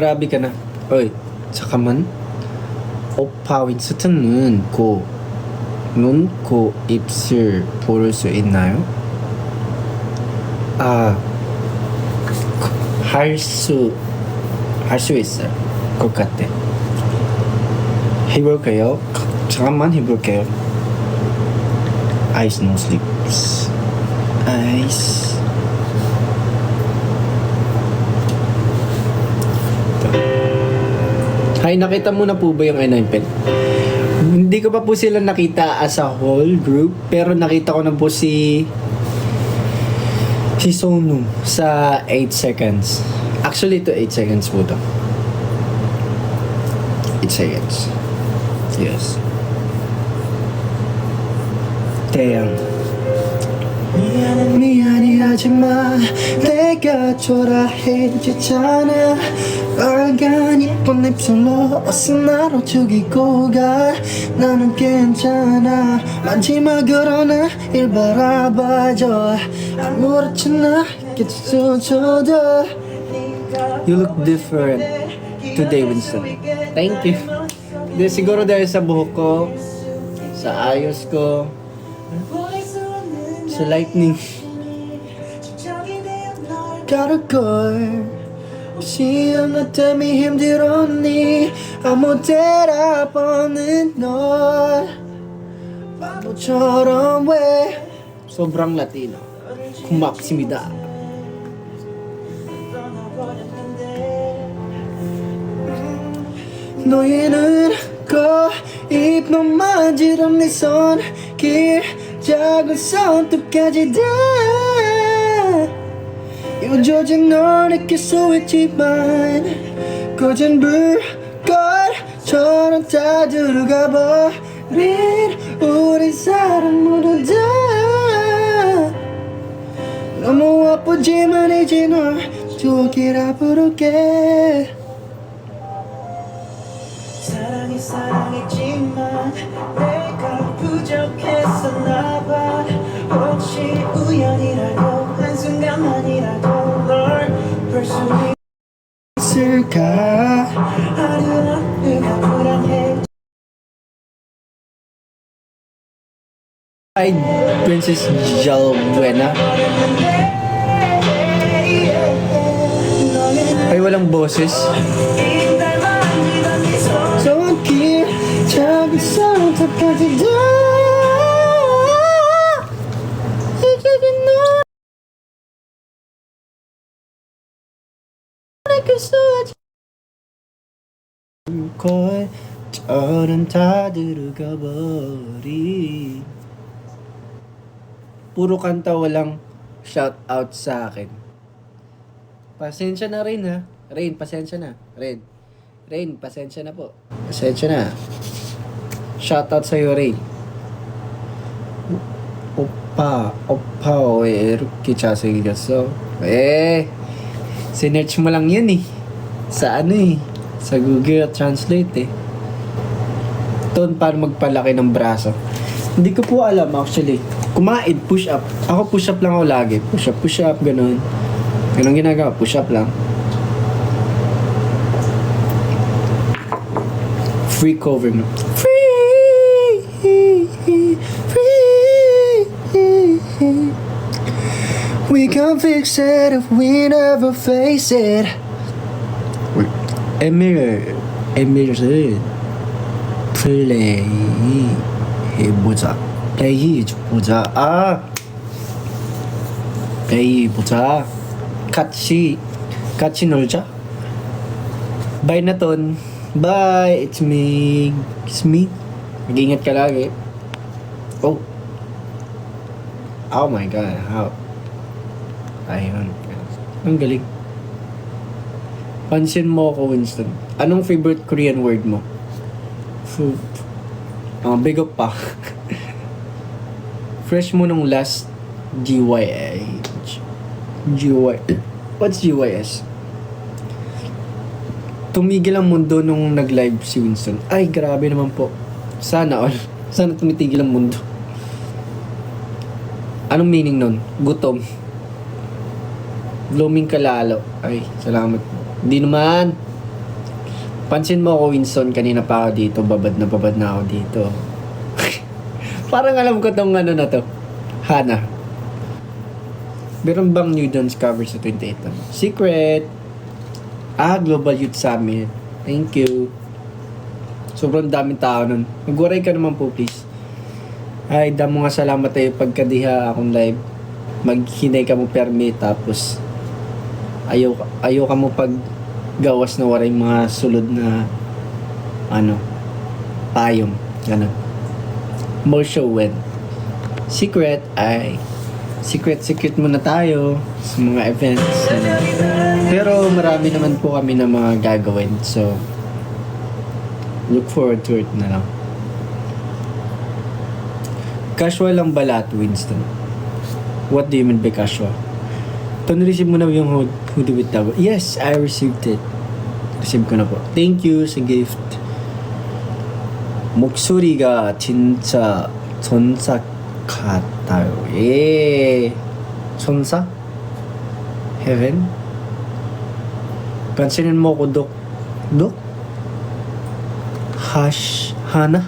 Grabe ka na. Oy, 잠깐만. 오빠 윈스턴은 눈, 코, 입술 보를 수 있나요? 아, 할 수 있어요. 것 같아. 해볼게요. 잠깐만 해볼게요. Eyes no sleeps. Eyes. Hay, nakita mo na po ba yung I-9 pen? Hindi ko pa po sila nakita as a whole group, pero nakita ko na po si Sonu sa 8 seconds. Actually, ito 8 seconds po to. 8 seconds. Yes. Damn. 미안해하지마 내가 초라해지잖아 빨간 이쁜 입술로 어서 나로 죽이고 가 나는 괜찮아 마지막으로 나를 바라봐줘 아무렇지 않게 쳐줘도 You look different today, Winston. Thank you. Hindi, siguro dahil sa buhok ko, sa ayos ko, sa lightning. 가르걸 시험나 때문에 힘들었니 아무 데나 보는 널 바보처럼 왜 sobrang Latino 고맙습니다. 너희는 입만 만지던 네 손길 작은 손톱까지 다 요조직 널 느낄 수 있지만 꺼진 불꽃처럼 다 들어가 버린 우리 사랑 모두 다 너무 아프지만 이제 널 두기라 부를게 사랑했지만 내가 부족했었나봐 혹시 우연이라도 한순간만이라도 널 볼 수 있을까 하루하루가 불안해 Hi, Princess Jalbuena. Ay, walang boses. 손길 작은 손톱까지 다 이제는 널 느낄 수 있지 불꽃처럼 다 들어가 버린 puro kanta walang shout out sa akin. Pasensya na rin ha. Rain, pasensya na. Rain, pasensya na po. Pasensya na. Shoutout sa'yo, Rain. 오빠 왜 이렇게 잘생겼어? sinerch mo lang yun eh. Sa sa Google Translate eh. Ton, paano magpalaki ng braso? Hindi ko po alam actually. Kumain, push up. Ako push up lang ako lagi. Push up, ganun. Ganun ginagawa, push up lang. Free cover mo. Free. We can fix it if we never face it. 에밀을 플레이 해보자. 플레이 보자. 같이 놀자. Bye na ton. Bye, it's me. Mag-ingat ka lagi. Oh my god, how? Ayun. Ang galing. Pansin mo ako, Winston. Anong favorite Korean word mo? Food. Big up pa. Fresh mo nung last What's GYS? Tumigil ang mundo nung nag-live si Winston. Ay, grabe naman po. Sana tumitigil ang mundo. Anong meaning nun? Gutom. Blooming ka lalo. Ay, salamat. Hindi naman. Pansin mo ako, Winston, kanina pa ako dito, babad na ako dito. Parang alam ko tong ano na to. Hana. Meron bang New Dawn's cover sa 28 naman? Secret! Global Youth Summit. Thank you. Sobrang daming tao nun. Mag-waray ka naman po, please. Ay, damo nga salamat tayo pagkadiha akong live. Maghinay ka mo permit, tapos ayaw ka mo pag gawas na waray mga sulod na payong. Ganun. More show when. Secret muna tayo sa mga events. Pero marami naman po kami na mga gagawin. So, look forward to it na lang. Casual lang ba lahat, Winston? What do you mean by casual? Receive mo na yung hoodie with double. Yes, I received it. Receive ko na po. Thank you sa gift. 목소리가 진짜 전사 같아요. 예. 전사? Heaven? Pansinin mo ko, Dok. Dok? Hana?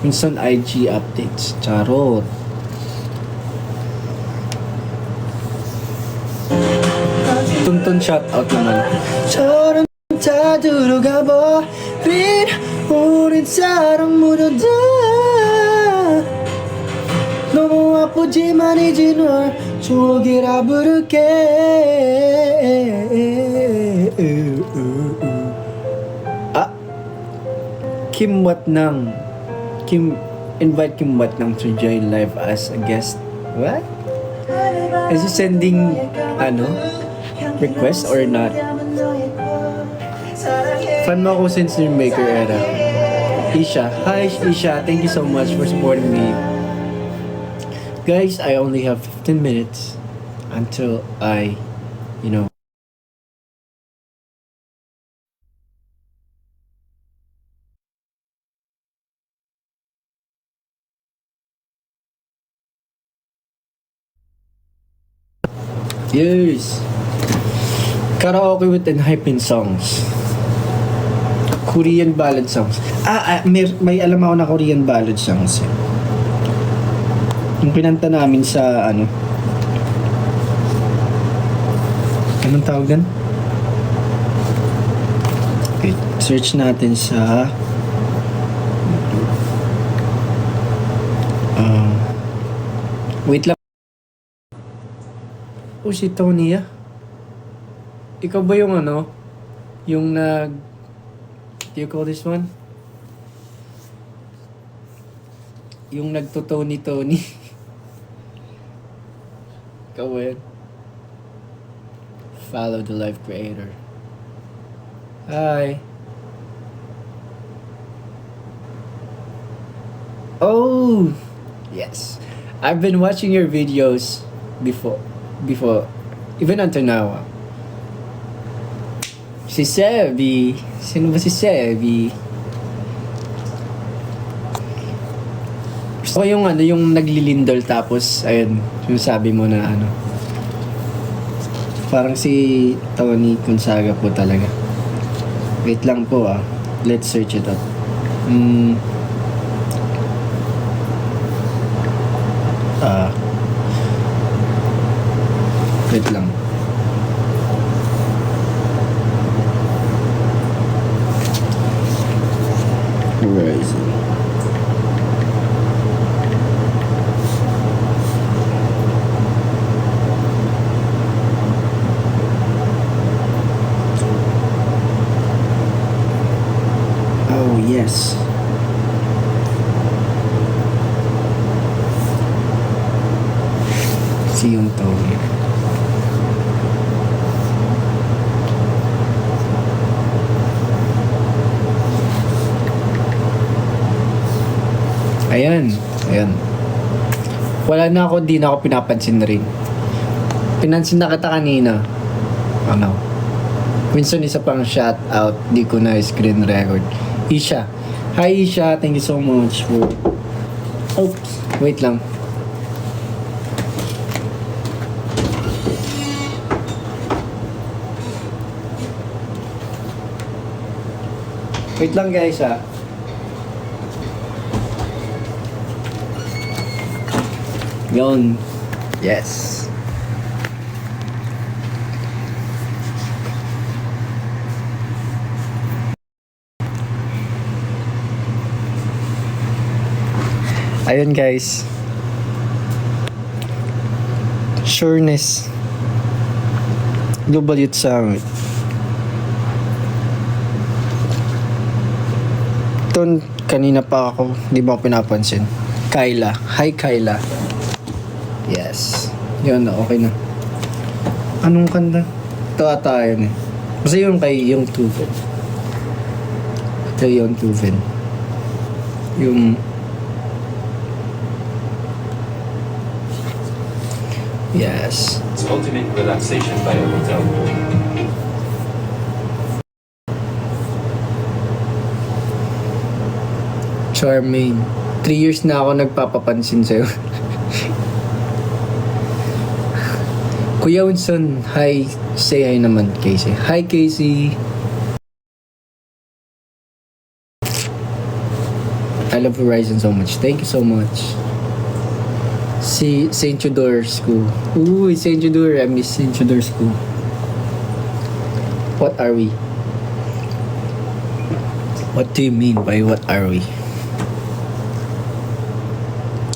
Minsan IG updates. Charot. Tuntun shoutout naman. 처럼 다 들어가 버린 우린 사랑 묻어다 너무 아프지만 이제 널 추억이라 부를게. Invite Kim Wat Nang to join live as a guest. What? Is he sending request or not? Fan mo ako since yung Maker era. Isha. Hi Isha, thank you so much for supporting me. Guys, I only have 15 minutes until I, Yes. Karaoke with enhypen songs. Korean ballad songs. May alam ako na Korean ballad songs. Yung pinanta namin sa anong tawag gan? Okay, search natin sa wait lang. Si Tony ikaw ba yung yung do you call this one? Yung nagto-Tony. Ikaw ba yun? Follow the live creator. Hi. Oh, yes. I've been watching your videos before, even until now. Si Sebi. Sino ba si Sebi? Gusto ko yung yung naglilindol tapos, ayun, yung sabi mo na parang si Tony Gonzaga po talaga. Wait lang po let's search it up. Wait lang. Where is it? Oh, yes. Si yung Tony. Ayan. Wala na ako, di na ako pinapansin na rin. Pinansin na kita kanina. Winston, isa pang shout out. Di ko na screen record. Isha. Hi Isha, thank you so much for... Oops, wait lang. Wait lang guys Yun. Yes. Ayun guys. Sureness. Global Youth Summit. Ton, kanina pa ako, di ba ako pinapansin? Kyla. Hi Kyla. Yes. Yun na, okay na. Anong kanta? Ito ata yun eh. Basta yung kay yung Tuven. Ito yung Tuven. Yung... Yes. It's ultimate relaxation by a hotel pool. Charmaine. 3 years na ako nagpapapansin sa'yo. Kuya Winston, hi. Say hi naman, Casey. Hi, Casey. I love Verizon so much. Thank you so much. Si St. Tudor School. Uy, St. Tudor. I miss St. Tudor School. What are we? What do you mean by what are we?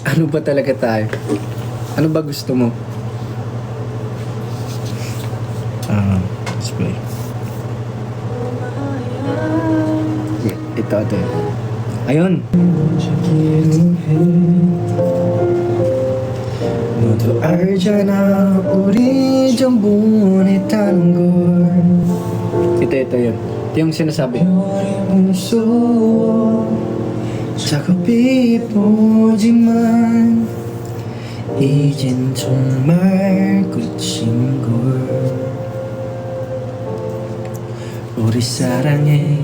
Ano ba talaga tayo? Ano ba gusto mo? Let's play. Ito. Ayun. 모두 알잖아 우리 전부는 있다는 걸. Ito yun. Ito yung sinasabi. 무서워 작업이 보지만 이젠 정말 끝인 걸. 우리 사랑해.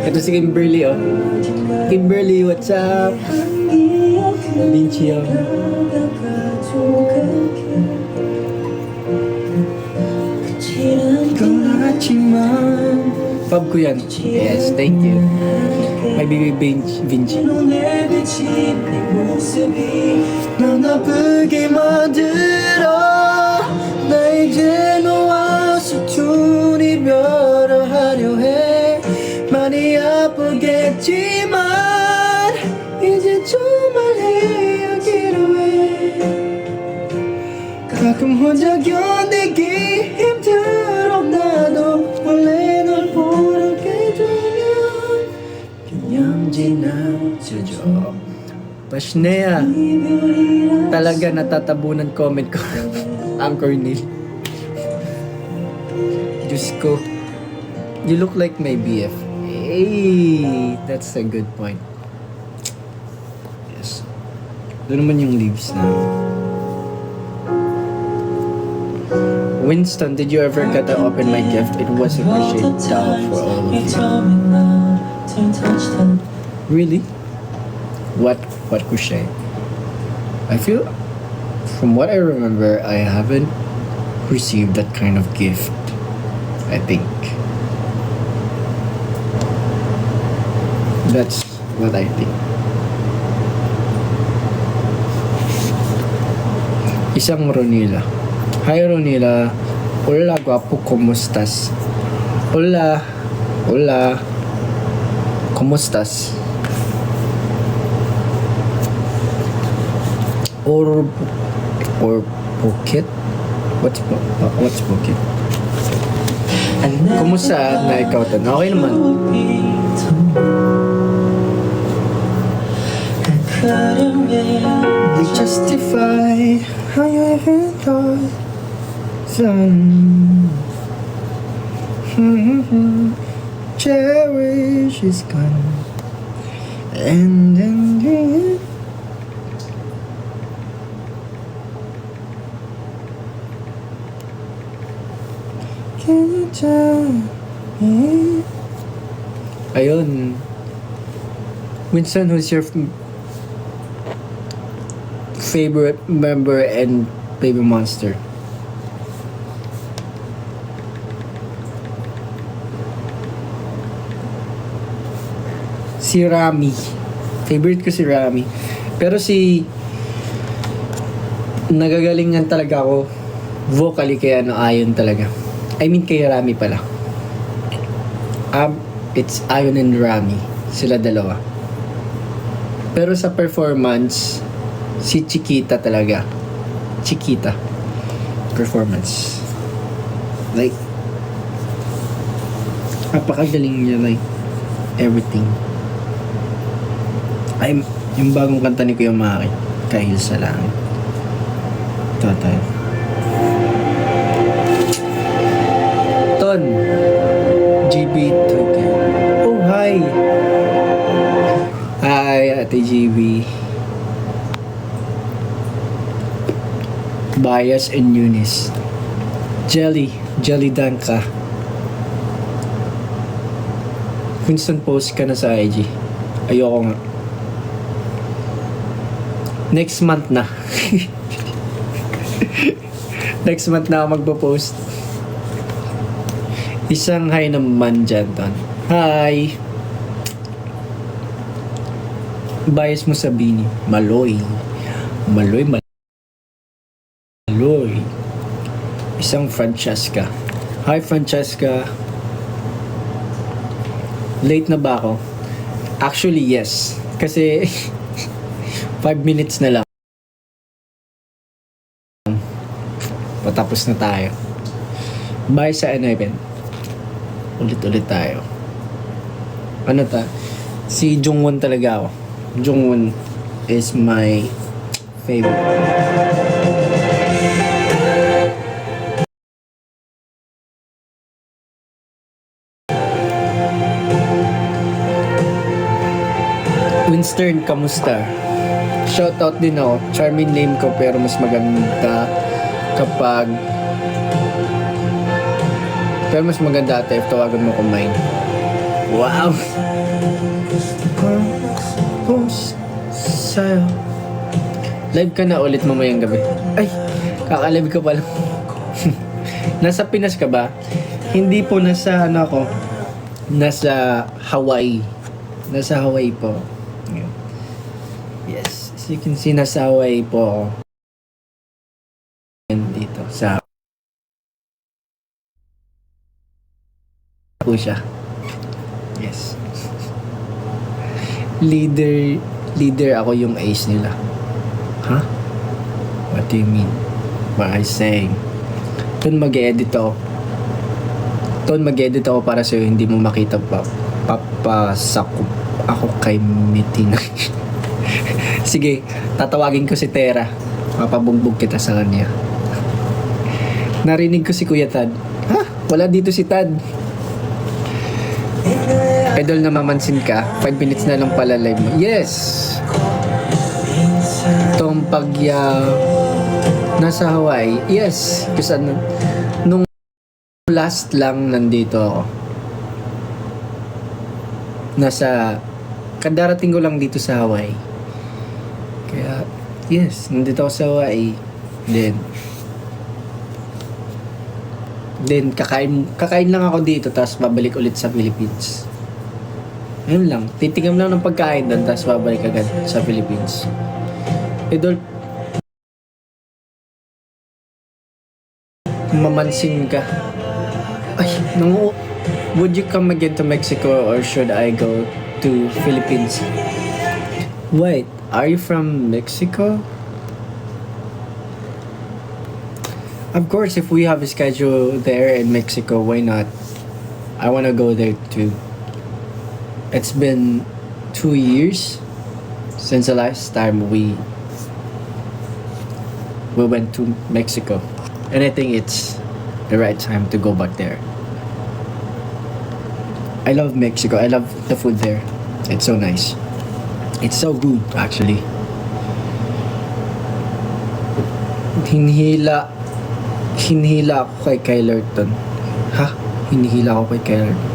Ito si Kimberly Kimberly, what's up? Vinci Pub ko yan. Yes, thank you. My baby Vinci. 넌 아프게 만들어 나 이제 너와 서툰 이별을 하려 해 많이 아프겠지만 이제 정말 헤어지려 해 가끔 혼자 견디기 힘들어 나도 원래 널 보게 되면 그냥 지나쳐줘. Pashnea, talaga natatabunan comment ko. Anchor Neil. Diyos ko. You look like my BF. Hey, that's a good point. Yes. Doon naman yung leaves na. Winston, did you ever get to open my gift? It was appreciated for all of you. Really? What crochet? I feel, from what I remember, I haven't received that kind of gift. I think. That's what I think. Isang Ronila. Hi Ronila. Hola guapo, ¿cómo estás? Hola. ¿Cómo estás? Or Phuket? What's Phuket? Kumusta na ikaw tan? Okay naman. We justify how you even thought cherish is gone and then can you tell me? Ayun. Winston, who's your favorite member and baby monster? Si Rami. Favorite ko si Rami. Pero si... Nagagalingan talaga ako vocally kaya Ayon talaga. I mean kay Rami pala. It's Ayon and Rami. Sila dalawa. Pero sa performance, si Chiquita talaga. Chiquita. Performance. Like, napakagaling niya, like, everything. Yung bagong kanta ni Kuya Maki, Kahil sa Langit. Ito tayo. Ton. GB Token. Oh, hi! Hi, Ate GB. Bias and Eunice. Jelly Danka. Winston, post ka na sa IG. Ayoko nga. Next month na. Next month na ako magpo-post. Isang hi naman dyan, Ton. Hi! Bias mo sa Bini. Maloy. Isang Francesca. Hi, Francesca. Late na ba ako? Actually, yes. Kasi 5 minutes na lang. Patapos na tayo. Bye sa N-Event. Ulit-ulit tayo. Ano ta? Si Jungwon talaga ako. Jungwon is my favorite. Winston, kamusta? Shoutout din ako. Charming name ko pero mas maganda kapag ate if tawagan mo ko mine. Wow! Sa'yo. Live ka na ulit mamayang gabi. Ay! Kakalive ka pala. Nasa Pinas ka ba? Hindi po, nasa ako. Nasa Hawaii. Nasa Hawaii po. Yes. As you can see, nasa Hawaii po ako. Dito sa po siya. Yes. Leader ako yung ace nila. Huh? What do you mean? What I saying? Ton mag-edit ako para sa'yo, hindi mo makita pa. Papasakop ako kay Mitina. Sige, tatawagin ko si Tera. Papabugbog kita sa kanya. Narinig ko si Kuya Tad. Ha? Wala dito si Tad. Idol, na mamansin ka. 5 minutes na lang pala live mo. Yes! Tom Pagya nasa Hawaii. Yes! Kasi nung last lang nandito ako. Kadarating ko lang dito sa Hawaii. Kaya, yes, nandito ako sa Hawaii. Then kakain lang ako dito, tapos babalik ulit sa Philippines. Ayun lang. Titigam lang ng pagkain doon, tapos babalik agad sa Philippines. Idol, mamansin ka. Ay, would you come again to Mexico or should I go to Philippines? Wait, are you from Mexico? Of course, if we have a schedule there in Mexico, why not? I want to go there too. It's been 2 years since the last time we went to Mexico. And I think it's the right time to go back there. I love Mexico. I love the food there. It's so nice. It's so good, actually. Hinihila ako kay Kylerton. Ha? Hinihila ako kay Kylerton.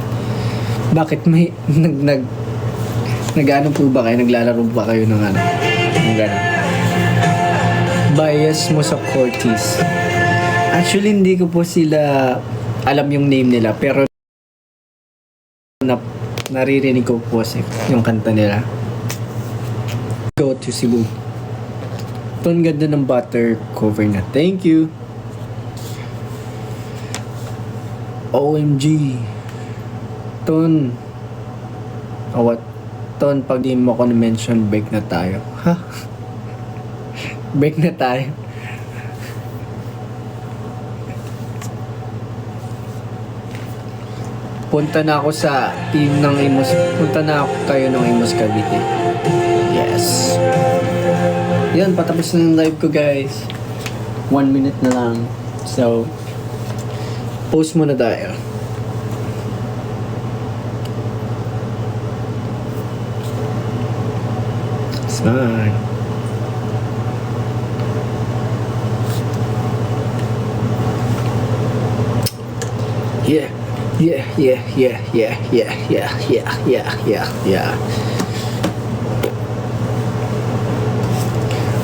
Bakit may nag-ano po ba kayo? Naglalaro ba kayo ng ano? Ng gano'n? Bias mo sa Cortez. Actually, hindi ko po sila alam yung name nila. Pero naririnig ko po kasi yung kanta nila. Go to Cebu. Ito ang ganda ng butter cover na. Thank you. OMG. Ton. Oh, what? Ton, pag di mo ko na-mention, break na tayo. Ha? Break na tayo. Punta na ako sa team ng Imus. Punta na ako kayo ng Imus Cavite. Yes. Yan, patapos na yung live ko, guys. 1 minute na lang. So, post muna tayo. Saan? Yeah. Yeah.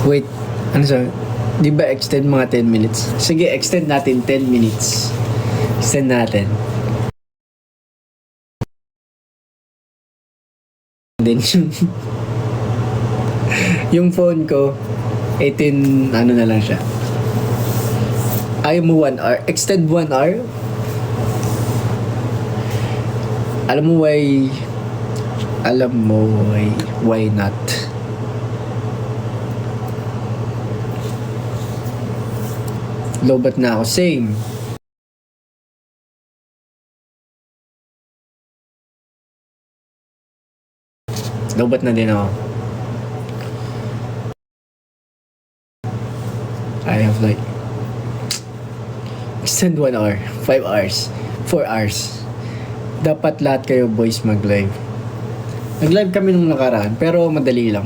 Wait, ano sa? Di ba extend mga 10 minutes? Sige, extend natin 10 minutes. Extend natin. Then yung phone ko 18 ano na lang siya. Ayaw mo 1 hour. Extend 1 hour. Alam mo why not? Lobat na ako. Same. Lobat na din ako. I have like extend 1 hour, 5 hours, 4 hours. Dapat lahat kayo boys mag-live. Nag-live kami nung nakaraan, pero madali lang.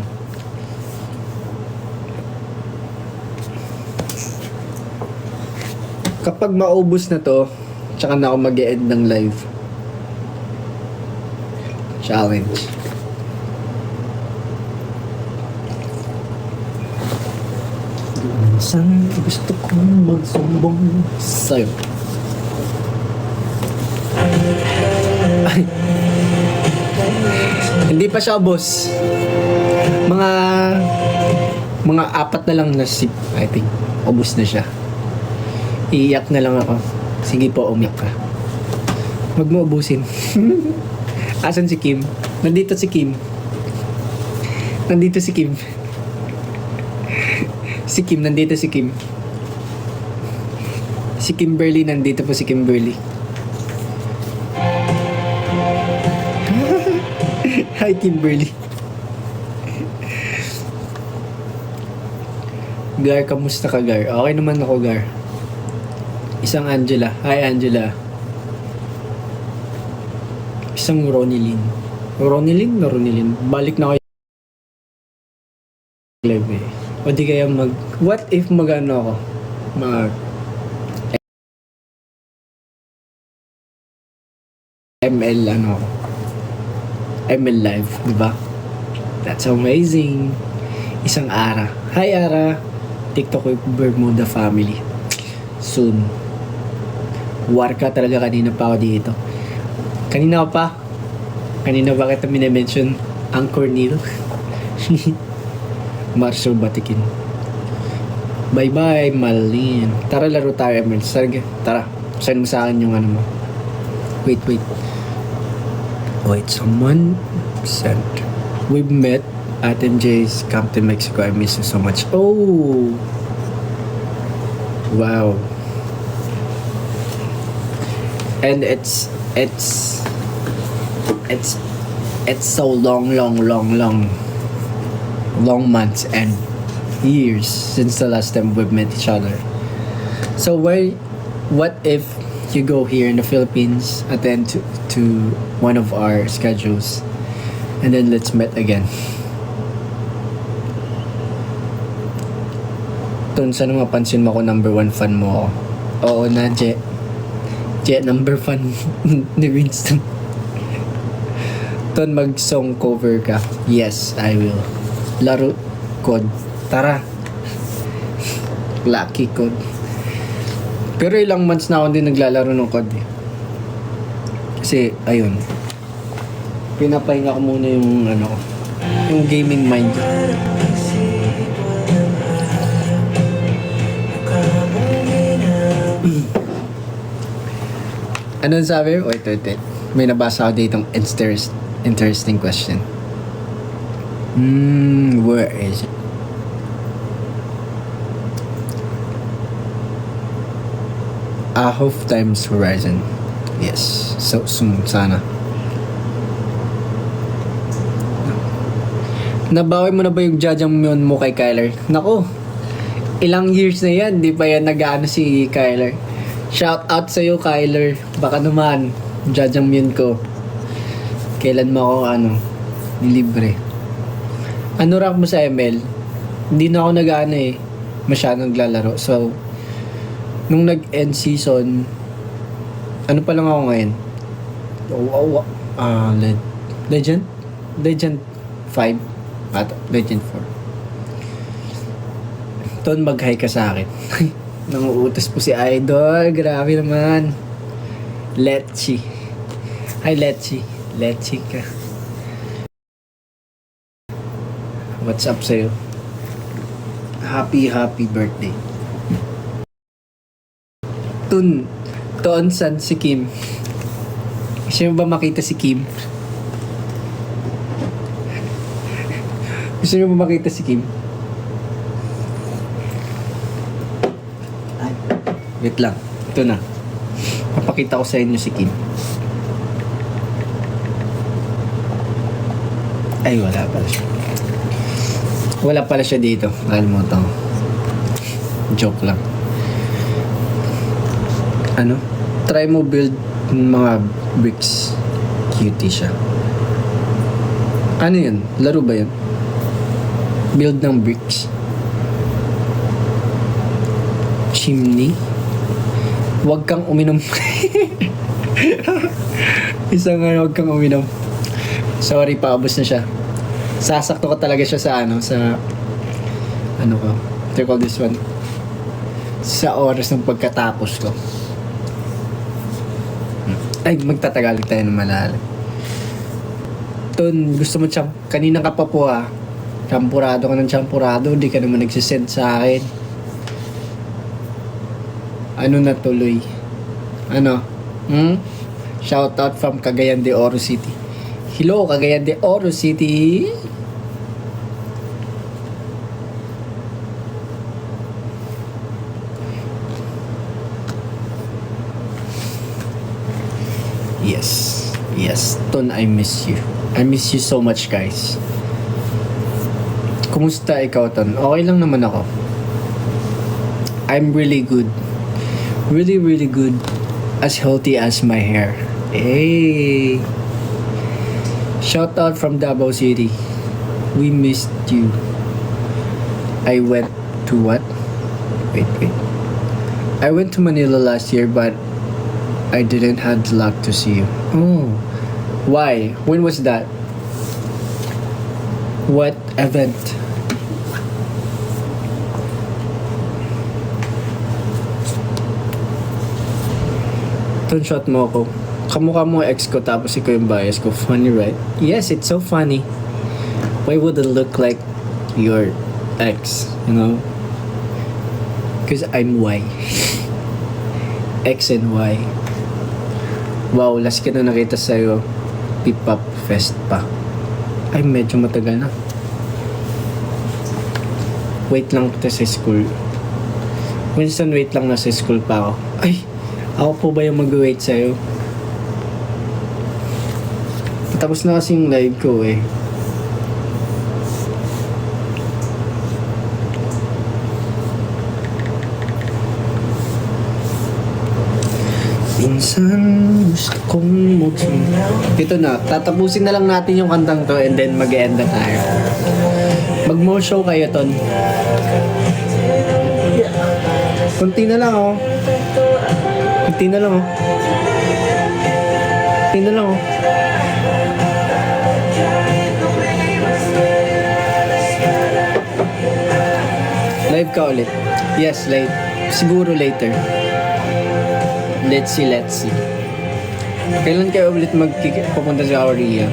Kapag maubos na to, tsaka na ako mag-e-end ng live. Challenge. Minsan gusto kong magsumbong sa'yo. Ay. Hindi pa siya ubos. Mga 4 na lang na sip, I think. Ubos na siya. Iiyak na lang ako. Sige po, umiyak ka. Huwag mo ubusin. Asan si Kim? Nandito si Kim. Nandito si Kim. Si Kim, nandito si Kim. Si Kimberly, nandito po si Kimberly. Hi, Kimberly. Gar, kamusta ka, Gar? Okay naman ako, Gar. Isang Angela. Hi, Angela. Isang Ronilyn. Ronilyn? Balik na kayo. Live eh. O di kaya what if mag-ano ako? ML ano ako? ML live, di ba? That's amazing. Isang Ara. Hi, Ara. TikTok with Bermuda family. Soon. War ka talaga kanina pa ako dito. Kanina pa kita minimension ang Cornel. Marshall Batikin. Bye-bye, Malin. Tara, laro tayo, ML. Sige, tara. Send mo sa akin yung ano mo. Wait. Someone sent. We've met at MJ's Camp to Mexico. I miss you so much. Oh! Wow. And it's so long months and years since the last time we've met each other. So what if you go here in the Philippines, attend to one of our schedules, and then let's meet again. Tun, sana mapansin mo ko number 1 fan mo ako. Oo na, Je, number fan ni Winston. Ton, mag-song cover ka. Yes, I will. Laro code. Tara. Lucky code. Pero ilang months na ako din naglalaro ng code eh. Kasi, ayun. Pinapahinga ko muna yung ano, yung gaming mind ko. Anong sabi? Wait. May nabasa ako ditong interesting question. Where is it? A half times horizon. Yes. So soon sana. Nabawi mo na ba yung jajangmyeon mo kay Kyler? Nako. Ilang years na yan, di pa yan nag-ano si Kyler. Shout out sa'yo, Kyler. Baka naman, jajangmyeon ko. Kailan mo ako, libre. Ano rank mo sa ML? Hindi na ako nag-ano masyadong naglalaro. So, nung nag-end season, ano pa lang ako ngayon? Legend? Legend 5? Legend 4. Ton, mag-hi ka sa akin. Nanguutos po si Idol. Grabe naman. Letchi. Hi, Letchi. Letchi ka. What's up sa'yo? Happy birthday. Ton, san si Kim? Gusto mo ba makita si Kim? Gusto mo ba makita si Kim? Wait lang. Ito na. Papakita ko sa inyo si Kim. Ay, wala pala siya. Wala pala siya dito. Nakalimutan ko. Joke lang. Try mo build mga bricks. Cutie siya. Ano yun? Laro ba yun? Build ng bricks. Chimney. Huwag kang uminom. Huwag kang uminom. Sorry, paubos na siya. Sasakto ko talaga siya sa what do you call this one? Sa oras ng pagkatapos ko. Ay, magtatagalog tayo ng malalim. Ton, gusto mo kanina ka pa po Champurado ka ng champurado, di ka naman nagsisend sa akin. Ano na tuloy? Shout out from Cagayan de Oro City. Hello, Cagayan de Oro City. Yes, Ton, I miss you. I miss you so much, guys. Kumusta ikaw, Ton? Okay lang naman ako. I'm really good. Really, really good. As healthy as my hair. Hey! Shout out from Davao City. We missed you. I went to what? Wait. I went to Manila last year, but I didn't have the luck to see you. Oh. Why? When was that? What event? Ton, shot mo ako. Kamukha mo ex ko tapos ikaw yung bias ko. Funny, right? Yes, it's so funny. Why would it look like your ex? You know? Because I'm Y. X and Y. Wow, last ko na nakita sa'yo. P-pop fest pa. Ay, medyo matagal na. Wait lang kita sa school. Winston, wait lang, nasa school pa ako. Ay, ako po ba yung mag-wait sa'yo? Tapos na kasi yung live ko eh. Minsan gusto kong ito na, tatapusin na lang natin yung kantang to and then mag-end na tayo. Mag-more show kayo, Ton. Kunti na lang, oh. Kunti na lang, oh. Kunti na lang, oh. Live ka ulit. Yes, live. Siguro later. Let's see. Kailan kayo ulit pupunta sa Korea?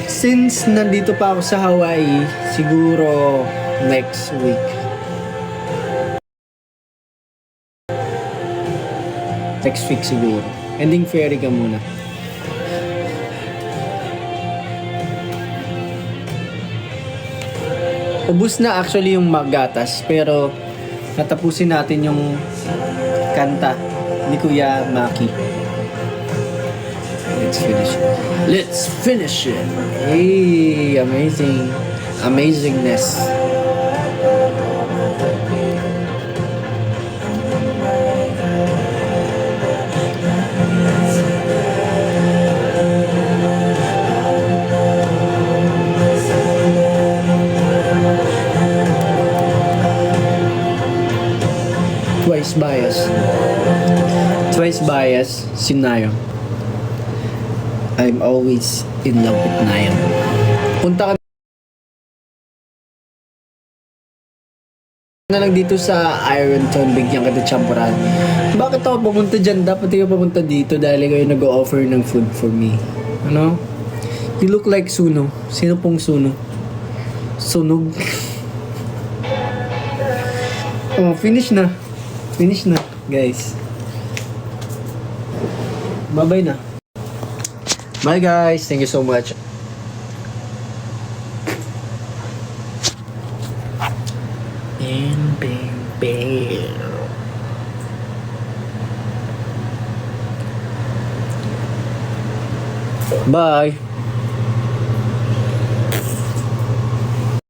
Since nandito pa ako sa Hawaii, siguro next week. Next week siguro. Ending ferry ka muna. Ubus na actually yung magatas, pero natapusin natin yung kanta ni Kuya Maki. Let's finish it. Let's finish it. Hey, amazing. Amazingness. Twice bias. Twice bias, si Nayo. I'm always in love with Nayo. Punta ka na lang dito sa Ironton, bigyan kita champuran. Bakit ako pumunta dyan? Dapat ikaw pumunta dito dahil kayo nag-o-offer ng food for me. Ano? You look like Suno. Sino pong Suno? Sunog. Oh, finish na. Finish na, guys. Bye-bye na. Bye, guys. Thank you so much. And bang. Bye.